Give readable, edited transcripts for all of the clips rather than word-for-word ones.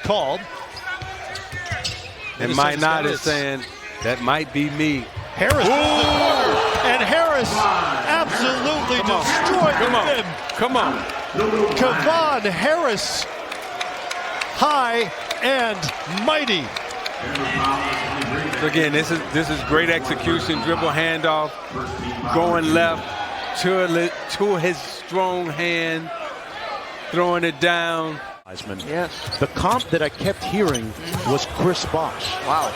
called. And might not is saying, that might be me. Harris to the corner, and Harris absolutely destroyed him. Come on. Kevon Harris, high and mighty. Again, this is great execution. Dribble handoff, going left to his strong hand, throwing it down. Yes. The comp that I kept hearing was Chris Bosh. Wow.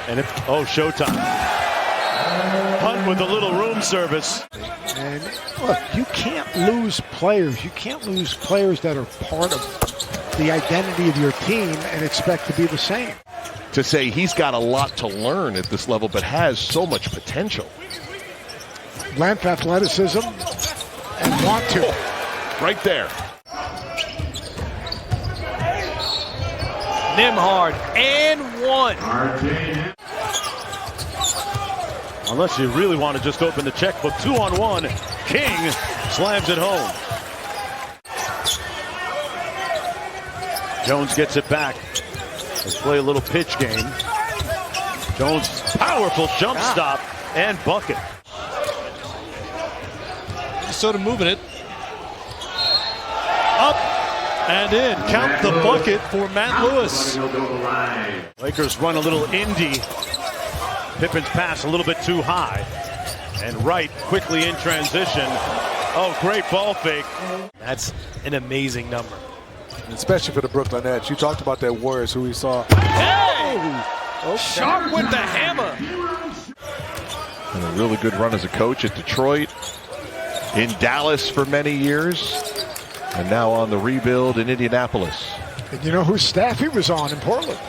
And showtime. Hunt with a little room service. And look, you can't lose players. You can't lose players that are part of the identity of your team and expect to be the same. To say he's got a lot to learn at this level, but has so much potential. Length, athleticism, and want to. Right there. Nembhard and one. Unless you really want to just open the checkbook. 2-on-1. King slams it home. Jones gets it back. Let's play a little pitch game. Jones, powerful jump stop and bucket. Minnesota moving it. Up and in. Count the bucket for Matt Lewis. Lakers run a little indie. Pippen's pass a little bit too high. And Wright quickly in transition. Oh, great ball fake. That's an amazing number. Especially for the Brooklyn Nets. You talked about that Warriors who we saw. Hey! Sharp with the hammer. And a really good run as a coach at Detroit. In Dallas for many years. And now on the rebuild in Indianapolis. And you know whose staff he was on in Portland?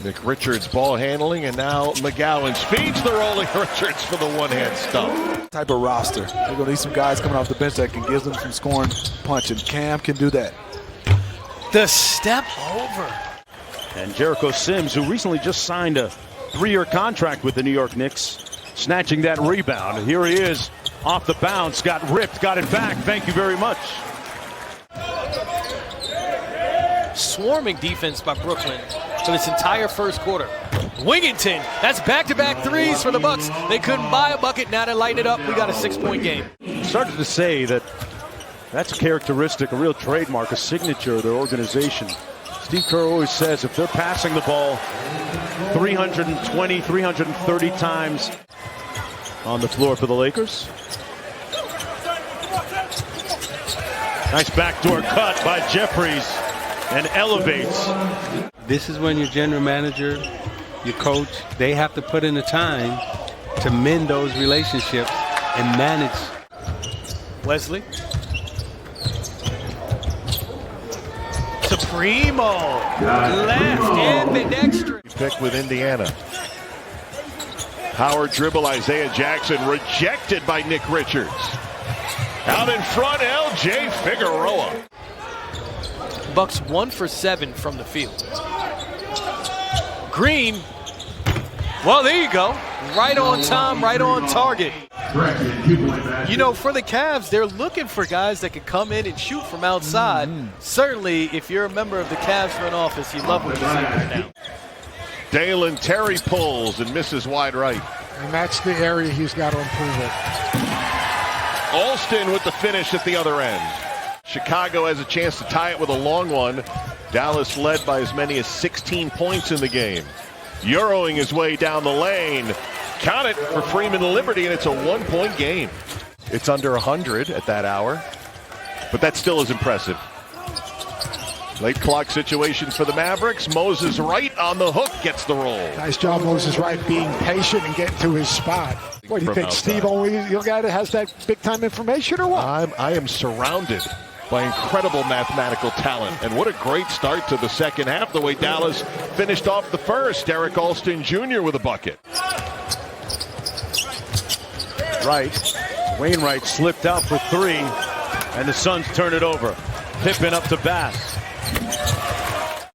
Nick Richards ball handling, and now McGowan speeds the rolling Richards for the one-hand stump. Type of roster. They're going to need some guys coming off the bench that can give them some scoring punch, and Cam can do that. The step over. And Jericho Sims, who recently just signed a 3-year contract with the New York Knicks, snatching that rebound. And here he is off the bounce, got ripped, got it back. Thank you very much. Swarming defense by Brooklyn for this entire first quarter. Wigginton, that's back-to-back threes for the Bucks. They couldn't buy a bucket, now they lighten it up. We got a 6-point game. Started to say that that's a characteristic, a real trademark, a signature of their organization. Steve Kerr always says if they're passing the ball 320, 330 times on the floor for the Lakers. Nice backdoor cut by Jeffries and elevates. This is when your general manager, your coach, they have to put in the time to mend those relationships and manage. Wesley. Supremo. Left ambidextrous. Pick with Indiana. Power dribble, Isaiah Jackson rejected by Nick Richards. Out in front, L.J. Figueroa. Bucks 1 for 7 from the field. Green. Well, there you go. Right on time, right on target. You know, for the Cavs, they're looking for guys that can come in and shoot from outside. Certainly, if you're a member of the Cavs front office, you love what you see right now. Dalen Terry pulls and misses wide right. And that's the area he's got to improve it. Alston with the finish at the other end. Chicago has a chance to tie it with a long one. Dallas led by as many as 16 points in the game. Euroing his way down the lane. Count it for Freeman Liberty, and it's a 1-point game. It's under 100 at that hour, but that still is impressive. Late clock situation for the Mavericks. Moses Wright on the hook gets the roll. Nice job, Moses Wright, being patient and getting to his spot. What do you think, Steve? Only your guy that has that big-time information, or what? I am surrounded by incredible mathematical talent, and what a great start to the second half. The way Dallas finished off the first. Derek Alston Jr. with a bucket. Right. Wainwright slipped out for 3, and the Suns turn it over. Pippen up to Bass.